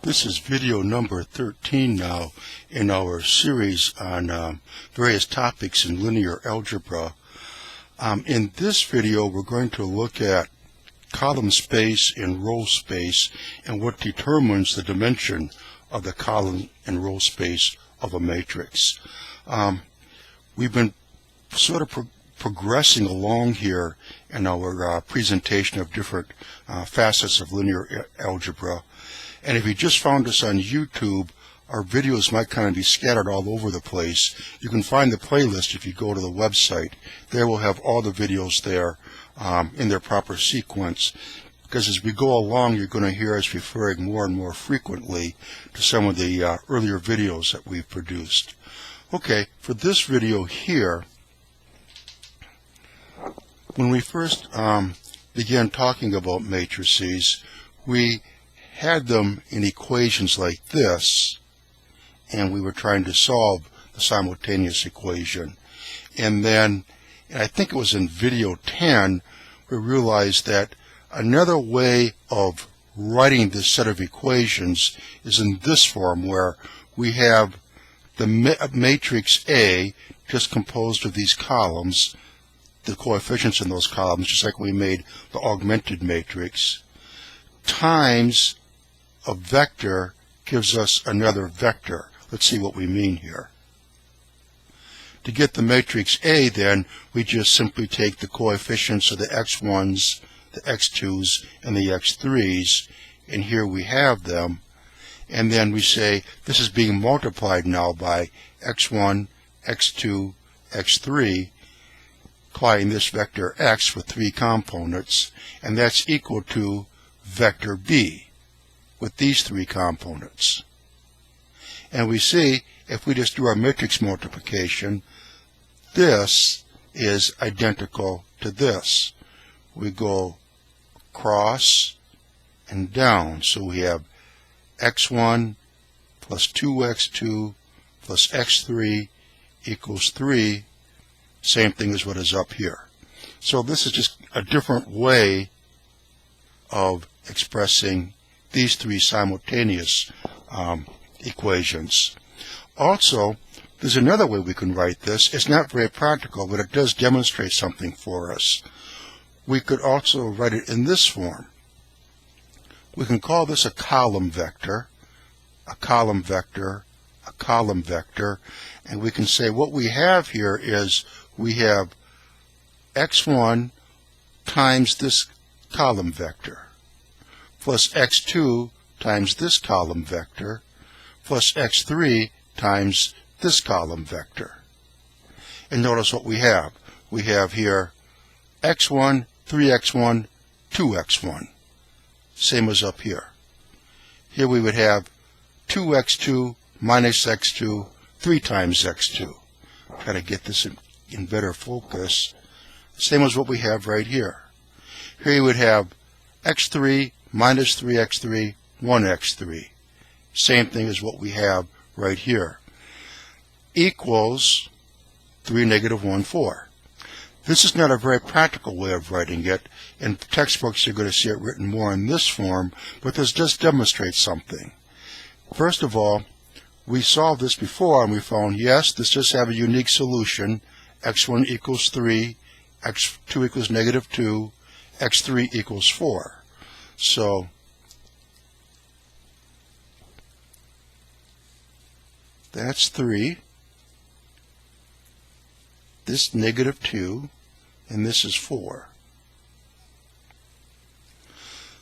This is video number 13 now in our series on various topics in linear algebra. In this video, we're going to look at column space and row space and what determines the dimension of the column and row space of a matrix. We've been sort of progressing along here in our presentation of different facets of linear algebra. And if you just found us on YouTube, our videos might kind of be scattered all over the place. You can find the playlist if you go to the website. There we'll have all the videos there in their proper sequence. Because as we go along, you're going to hear us referring more and more frequently to some of the earlier videos that we've produced. Okay, for this video here, when we first began talking about matrices, we had them in equations like this, and we were trying to solve the simultaneous equation. And then, I think it was in video 10, we realized that another way of writing this set of equations is in this form, where we have the matrix A just composed of these columns, the coefficients in those columns, just like we made the augmented matrix, times a vector gives us another vector. Let's see what we mean here. To get the matrix A, then, we just simply take the coefficients of the x1s, the x2s, and the x3s, and here we have them. And then we say this is being multiplied now by x1, x2, x3, applying this vector x with 3 components, and that's equal to vector B with these 3 components. And we see, if we just do our matrix multiplication, this is identical to this. We go across and down, so we have x1 plus 2x2 plus x3 equals 3, same thing as what is up here. So this is just a different way of expressing these 3 simultaneous equations. Also, there's another way we can write this. It's not very practical, but it does demonstrate something for us. We could also write it in this form. We can call this a column vector, a column vector, a column vector, and we can say what we have here is we have x1 times this column vector, plus x2 times this column vector, plus x3 times this column vector. And notice what we have. We have here x1, 3x1, 2x1. Same as up here. Here we would have 2x2 minus x2, 3 times x2. Try to get this in better focus. Same as what we have right here. Here you would have x3 minus 3x3, 1x3. Same thing as what we have right here. Equals 3, negative 1, 4. This is not a very practical way of writing it. In textbooks, you're going to see it written more in this form, but this just demonstrates something. First of all, we solved this before, and we found, yes, this does have a unique solution. x1 equals 3, x2 equals negative 2, x3 equals 4. So that's 3, this negative 2, and this is 4.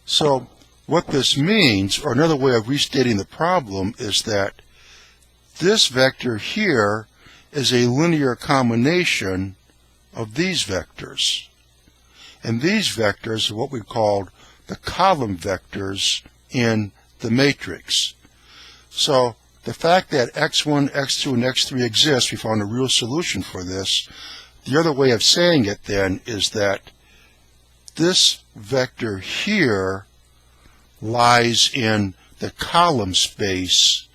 So what this means, or another way of restating the problem, is that this vector here is a linear combination of these vectors. And these vectors are what we called the column vectors in the matrix. So the fact that x1, x2, and x3 exist, we found a real solution for this. The other way of saying it then is that this vector here lies in the column space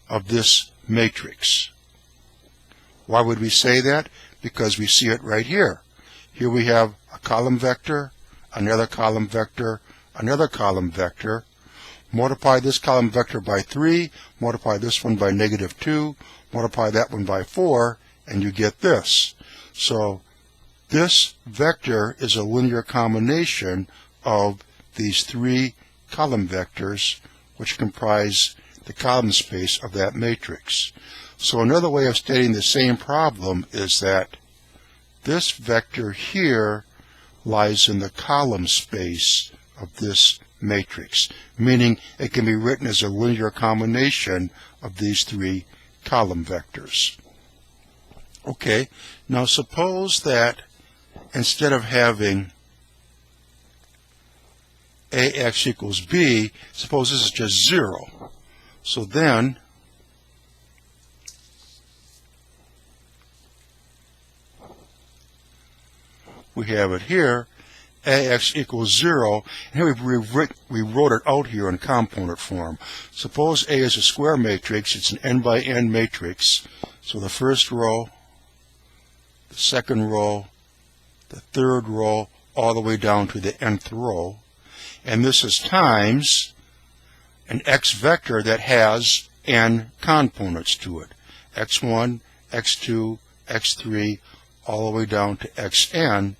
of this matrix. Why would we say that? Because we see it right here. Here we have a column vector, another column vector, another column vector. multiply this column vector by 3, multiply this one by -2, multiply that one by 4, and you get this. So this vector is a linear combination of these 3 column vectors, which comprise the column space of that matrix. So another way of stating the same problem is that this vector here lies in the column space of this matrix, meaning it can be written as a linear combination of these 3 column vectors. Okay, now suppose that instead of having AX equals B, suppose this is just 0. So then we have it here, AX equals 0, and here we wrote it out here in component form. Suppose A is a square matrix, it's an n by n matrix, so the first row, the second row, the third row, all the way down to the nth row, and this is times an x vector that has n components to it, x1, x2, x3, all the way down to xn,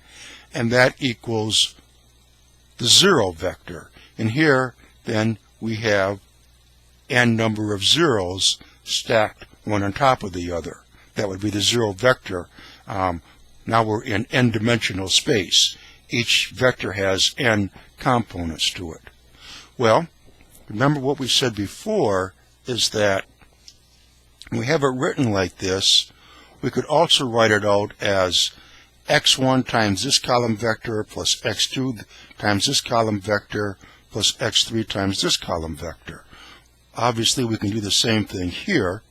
and that equals the 0 vector. And here, then, we have n number of zeros stacked one on top of the other. That would be the 0 vector. Now we're in n-dimensional space. Each vector has n components to it. Well, remember what we said before is that when we have it written like this, we could also write it out as x1 times this column vector plus x2 times this column vector plus x3 times this column vector. Obviously, we can do the same thing here.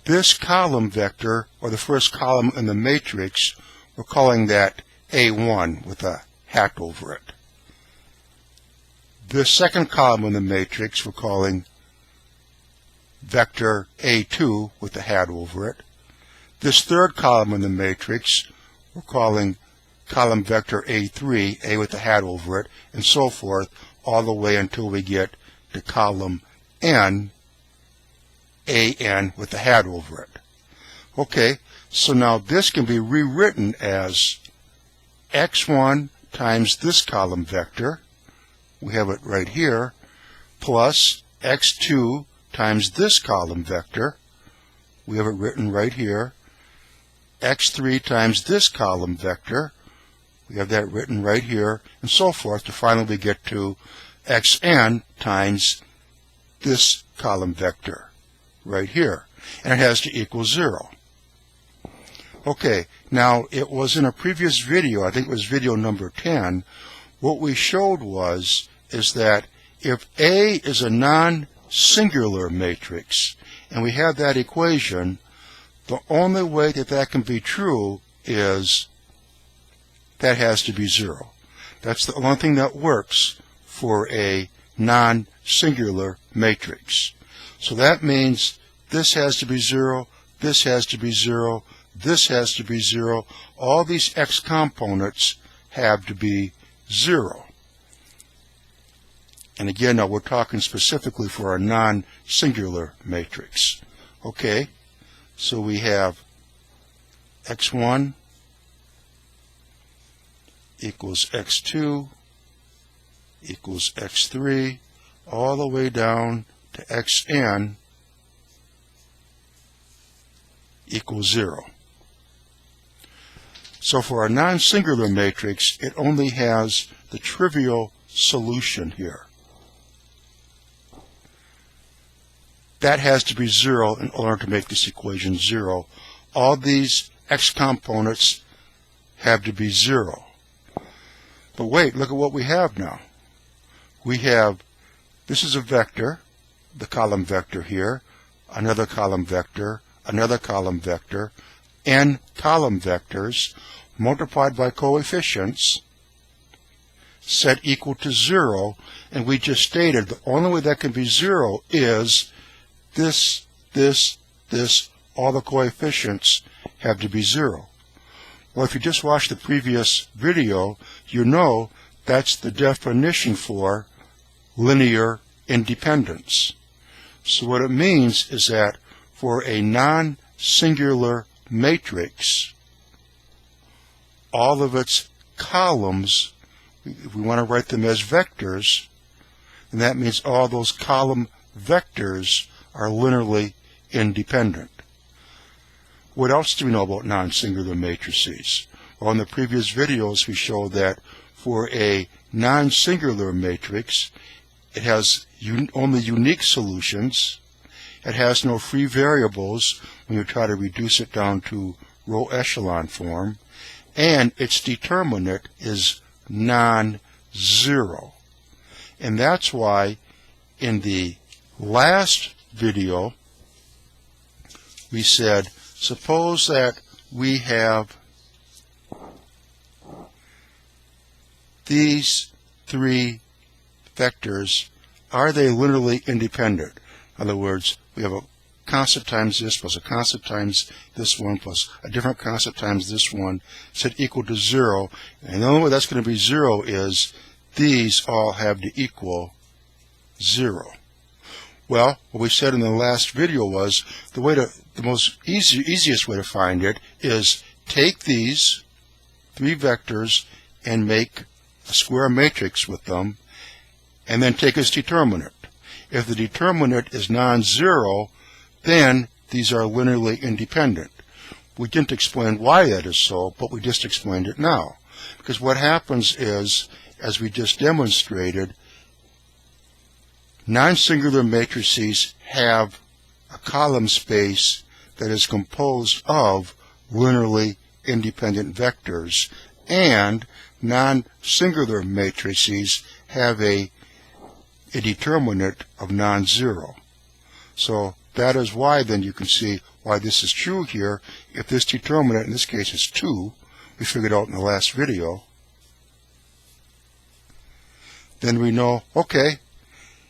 This column vector, or the first column in the matrix, we're calling that A1 with a hat over it. This second column in the matrix we're calling vector A2 with a hat over it. This third column in the matrix we're calling column vector A3, A with a hat over it, and so forth, all the way until we get to column N, AN with a hat over it. Okay, so now this can be rewritten as x1 times this column vector, we have it right here, plus x2 times this column vector, we have it written right here, x3 times this column vector, we have that written right here, and so forth, to finally get to xn times this column vector right here, and it has to equal 0. Okay, now it was in a previous video, I think it was video number 10, what we showed is that if A is a non-singular matrix, and we have that equation, the only way that that can be true is that has to be 0. That's the only thing that works for a non-singular matrix. So that means this has to be 0, this has to be 0, this has to be 0. All these x components have to be 0. And again, now we're talking specifically for a non-singular matrix. Okay, so we have x1 equals x2 equals x3 all the way down to xn equals 0. So for a non-singular matrix, it only has the trivial solution here. That has to be 0 in order to make this equation 0. All these x components have to be 0. But wait, look at what we have now. We have, this is a vector, the column vector here, another column vector, another column vector, n column vectors multiplied by coefficients set equal to 0, and we just stated the only way that can be 0 is this, all the coefficients have to be 0. Well, if you just watched the previous video, you know That's the definition for linear independence. So what it means is that for a non-singular matrix, all of its columns, if we want to write them as vectors, and that means all those column vectors are linearly independent. What else do we know about non-singular matrices? Well, in the previous videos we showed that for a non-singular matrix, it has only unique solutions. It has no free variables when you try to reduce it down to row echelon form, and its determinant is non-zero. And that's why in the last video we said, suppose that we have these three vectors, are they linearly independent? In other words, we have a constant times this plus a constant times this one plus a different constant times this one set equal to 0. And the only way that's going to be 0 is these all have to equal 0. Well, what we said in the last video was the easiest way to find it is take these three vectors and make a square matrix with them, and then take its determinant. If the determinant is non-zero, then these are linearly independent. We didn't explain why that is so, but we just explained it now. Because what happens is, as we just demonstrated, non-singular matrices have a column space that is composed of linearly independent vectors, and non-singular matrices have a determinant of non-zero. So that is why then you can see why this is true here. If this determinant in this case is 2, we figured out in the last video, then we know, okay,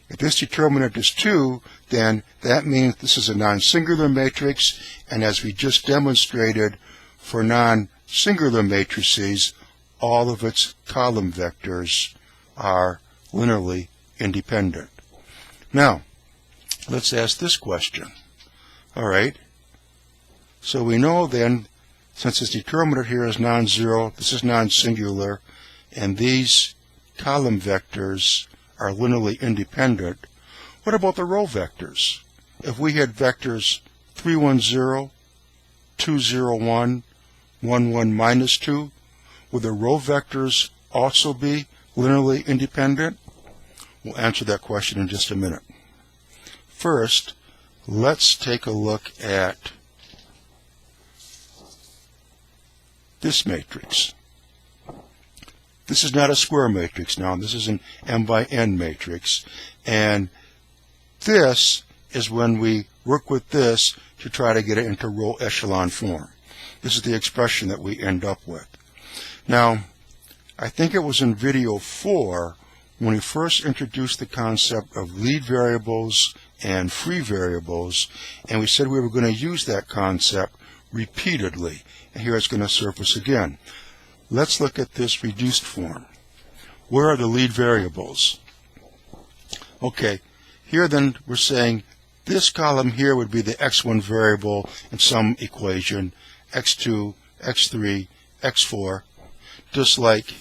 if this determinant is 2, then that means this is a non-singular matrix, and as we just demonstrated for non-singular matrices, all of its column vectors are linearly independent. Now, let's ask this question. All right, so we know then, since this determinant here is non-zero, this is non-singular, and these column vectors are linearly independent, what about the row vectors? If we had vectors 3, 1, 0, 2, 0, 1, 1, 1, minus 2, would the row vectors also be linearly independent? We'll answer that question in just a minute. First, let's take a look at this matrix. This is not a square matrix now. This is an m by n matrix. And this is when we work with this to try to get it into row echelon form. This is the expression that we end up with. Now, I think it was in video 4 when we first introduced the concept of lead variables and free variables, and we said we were going to use that concept repeatedly. And here it's going to surface again. Let's look at this reduced form. Where are the lead variables? Okay, here then we're saying this column here would be the x1 variable in some equation, x2, x3, x4, just like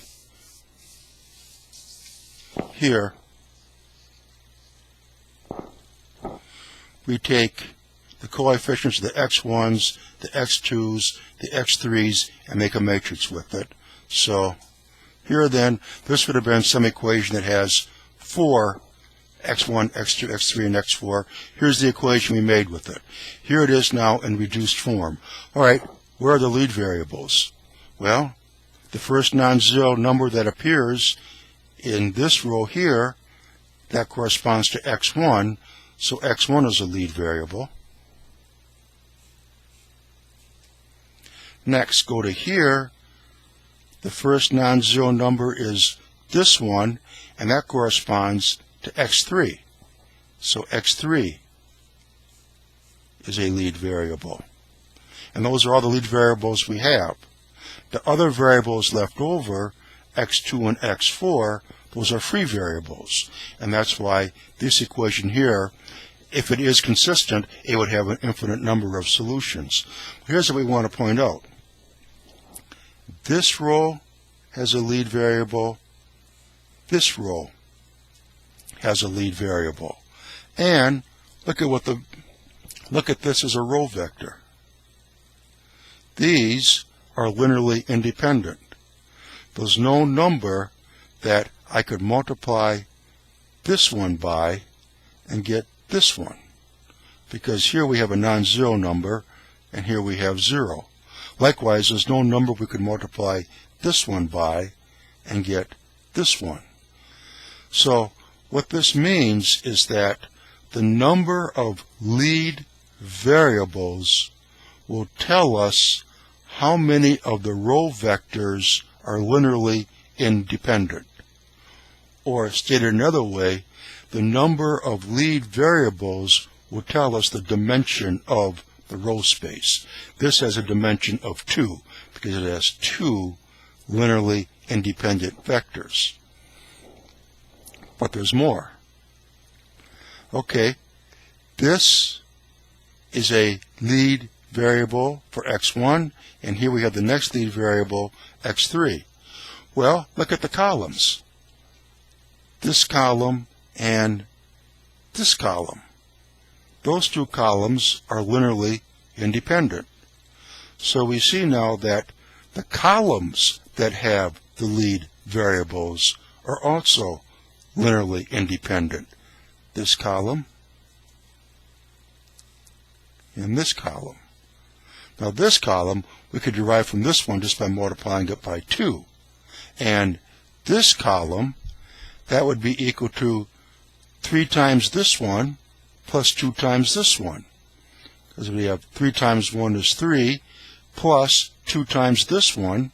here we take the coefficients of the x1s, the x2s, the x3s, and make a matrix with it. So here then, this would have been some equation that has 4 x1, x2, x3, and x4. Here's the equation we made with it. Here it is now in reduced form. All right, where are the lead variables? Well, the first non-zero number that appears in this row here, that corresponds to x1, so x1 is a lead variable. Next, go to here. The first non-zero number is this one, and that corresponds to x3. So x3 is a lead variable. And those are all the lead variables we have. The other variables left over, x2 and x4, those are free variables. And that's why this equation here, if it is consistent, it would have an infinite number of solutions. Here's what we want to point out. This row has a lead variable. This row has a lead variable. And look at this as a row vector. These are linearly independent. There's no number that I could multiply this one by and get this one, because here we have a non-zero number and here we have 0. Likewise, there's no number we could multiply this one by and get this one. So what this means is that the number of lead variables will tell us how many of the row vectors are linearly independent. Or stated another way, the number of lead variables will tell us the dimension of the row space. This has a dimension of 2 because it has 2 linearly independent vectors. But there's more. Okay, this is a lead variable for x1, and here we have the next lead variable, x3. Well, look at the columns. This column and this column. Those two columns are linearly independent. So we see now that the columns that have the lead variables are also linearly independent. This column and this column. Now this column we could derive from this one just by multiplying it by 2. And this column, that would be equal to 3 times this one plus 2 times this one. Because we have 3 times 1 is 3 plus 2 times this one.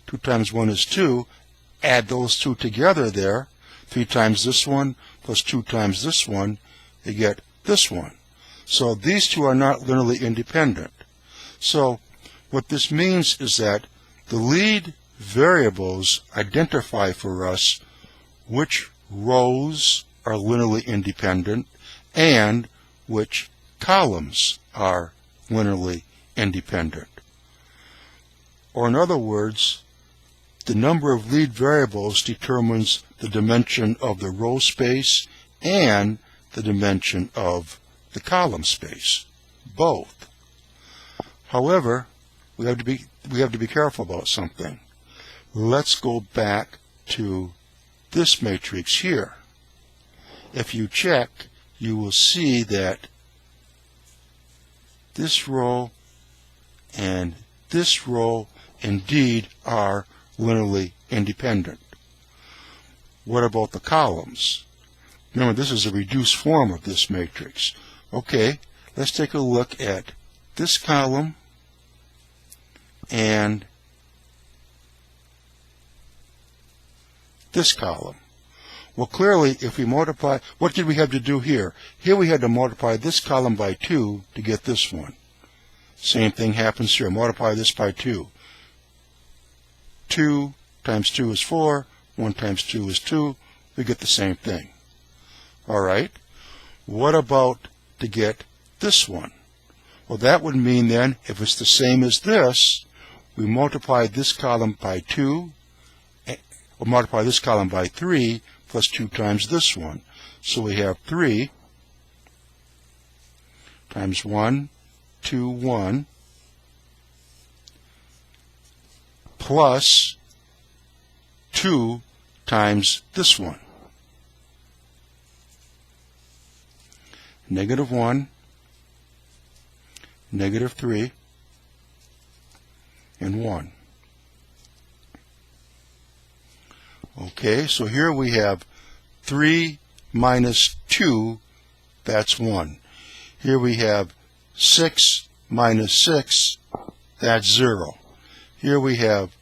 2 times 1 is 2. Add those two together there. 3 times this one plus 2 times this one, you get this one. So these two are not linearly independent. So what this means is that the lead variables identify for us which rows are linearly independent and which columns are linearly independent. Or in other words, the number of lead variables determines the dimension of the row space and the dimension of the column space, both. However, we have to be careful about something. Let's go back to this matrix here. If you check, you will see that this row and this row indeed are linearly independent. What about the columns? Remember, this is a reduced form of this matrix. Okay, let's take a look at this column and this column. Well, clearly, if we multiply, what did we have to do here? Here we had to multiply this column by 2 to get this one. Same thing happens here. Multiply this by 2. 2 times 2 is 4. 1 times 2 is 2. We get the same thing. All right. What about to get this one? Well, that would mean then, if it's the same as this, we multiply this column by 2, or multiply this column by 3, plus 2 times this one. So we have 3 times 1, 2, 1, plus 2 times this one. Negative 1, negative 3, and 1. Okay, so here we have 3 minus 2, that's 1. Here we have 6 minus 6, that's 0. Here we have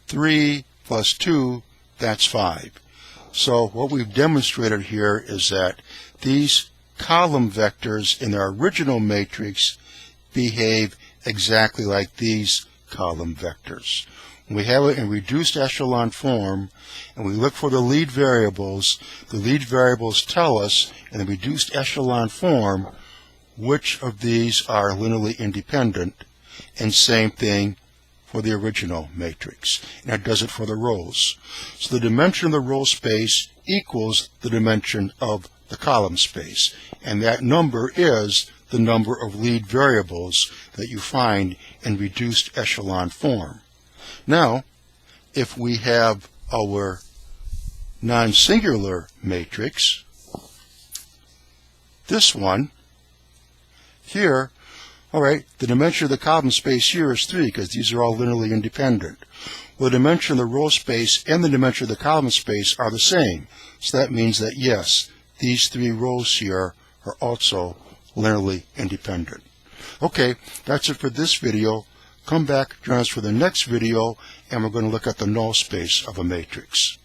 3 plus 2, that's 5. So what we've demonstrated here is that these column vectors in our original matrix behave exactly like these column vectors. we have it in reduced echelon form, and we look for the lead variables tell us in the reduced echelon form which of these are linearly independent, and same thing for the original matrix. And that does it for the rows. So the dimension of the row space equals the dimension of the column space, and that number is the number of lead variables that you find in reduced echelon form. Now, if we have our non-singular matrix, this one here, all right, the dimension of the column space here is 3 because these are all linearly independent. Well, the dimension of the row space and the dimension of the column space are the same. So that means that, yes, these 3 rows here are also linearly independent. Okay, that's it for this video. Come back, join us for the next video, and we're going to look at the null space of a matrix.